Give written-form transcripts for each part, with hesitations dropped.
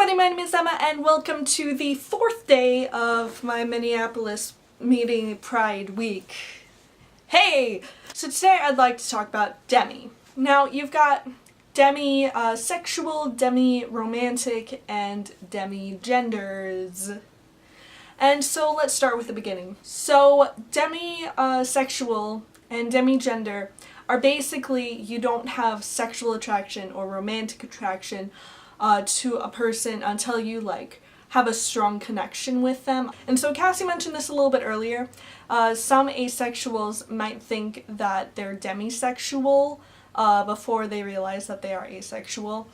everybody, my name is Emma and welcome to the 4th day of my Minneapolis meeting Pride Week. Hey! So today I'd like to talk about Demi. Now you've got demisexual, demiromantic, and demigenders. And so let's start with the beginning. So demisexual and demigender are basically you don't have sexual attraction or romantic attraction to a person until you have a strong connection with them. And so Cassie mentioned this a little bit earlier. Some asexuals might think that they're demisexual before they realize that they are asexual.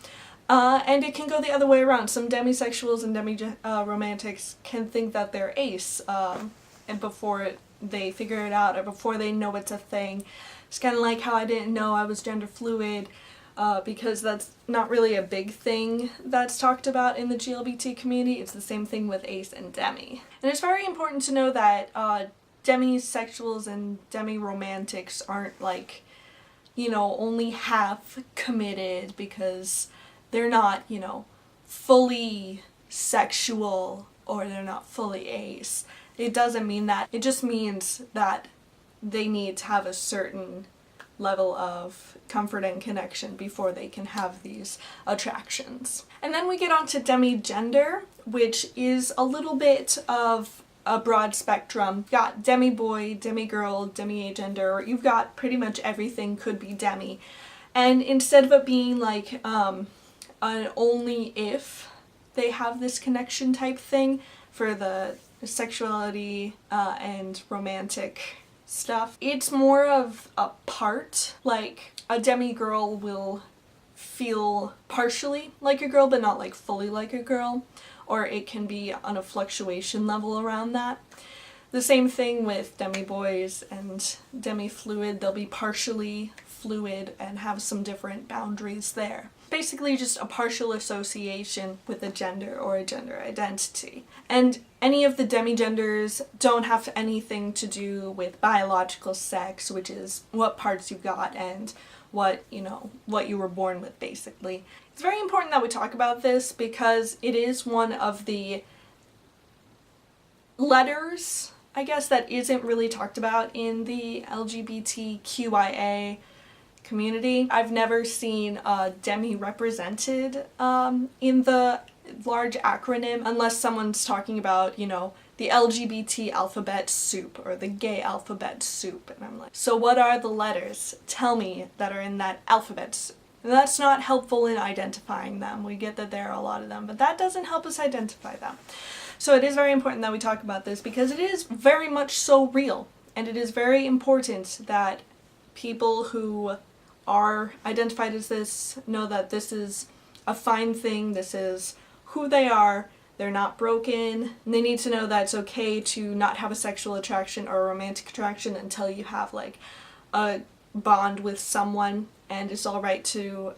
And it can go the other way around. Some demisexuals and demiromantics can think that they're ace and before they figure it out or before they know it's a thing. It's kind of like how I didn't know I was gender fluid because that's not really a big thing that's talked about in the LGBT community. It's the same thing with ace and demi. And it's very important to know that demisexuals and demiromantics aren't only half committed because they're not, fully sexual or they're not fully ace. It doesn't mean that. It just means that they need to have a certain level of comfort and connection before they can have these attractions. And then we get on to demigender, which is a little bit of a broad spectrum. You've got demi-boy, demi-girl, demi-agender. You've got pretty much everything could be demi. And instead of it being an only if they have this connection type thing for the sexuality and romantic stuff, it's more of a part. Like a demi-girl will feel partially like a girl but not fully like a girl, or it can be on a fluctuation level around that. The same thing with demi-boys and demi-fluid. They'll be partially fluid and have some different boundaries there. Basically just a partial association with a gender or a gender identity. And any of the demigenders don't have anything to do with biological sex, which is what parts you got and what you were born with, basically. It's very important that we talk about this because it is one of the letters, I guess, that isn't really talked about in the LGBTQIA community. I've never seen demi represented in the large acronym unless someone's talking about, the LGBT alphabet soup or the gay alphabet soup. And I'm like, so what are the letters? Tell me that are in that alphabet soup. And that's not helpful in identifying them. We get that there are a lot of them, but that doesn't help us identify them. So it is very important that we talk about this because it is very much so real. And it is very important that people who are identified as this know that this is a fine thing, this is who they are, they're not broken, and they need to know that it's okay to not have a sexual attraction or a romantic attraction until you have a bond with someone, and it's alright to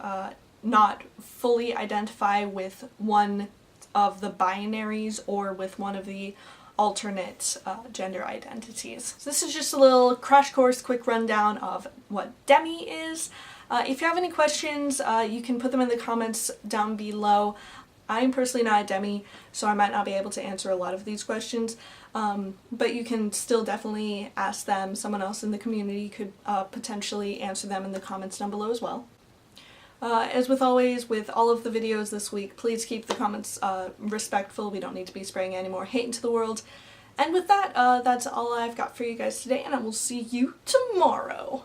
not fully identify with one of the binaries or with one of the alternate gender identities. So this is just a little crash course, quick rundown of what demi is. If you have any questions, you can put them in the comments down below. I'm personally not a demi, so I might not be able to answer a lot of these questions, but you can still definitely ask them. Someone else in the community could potentially answer them in the comments down below as well. As with always, with all of the videos this week, please keep the comments respectful. We don't need to be spraying any more hate into the world. And with that, that's all I've got for you guys today, and I will see you tomorrow.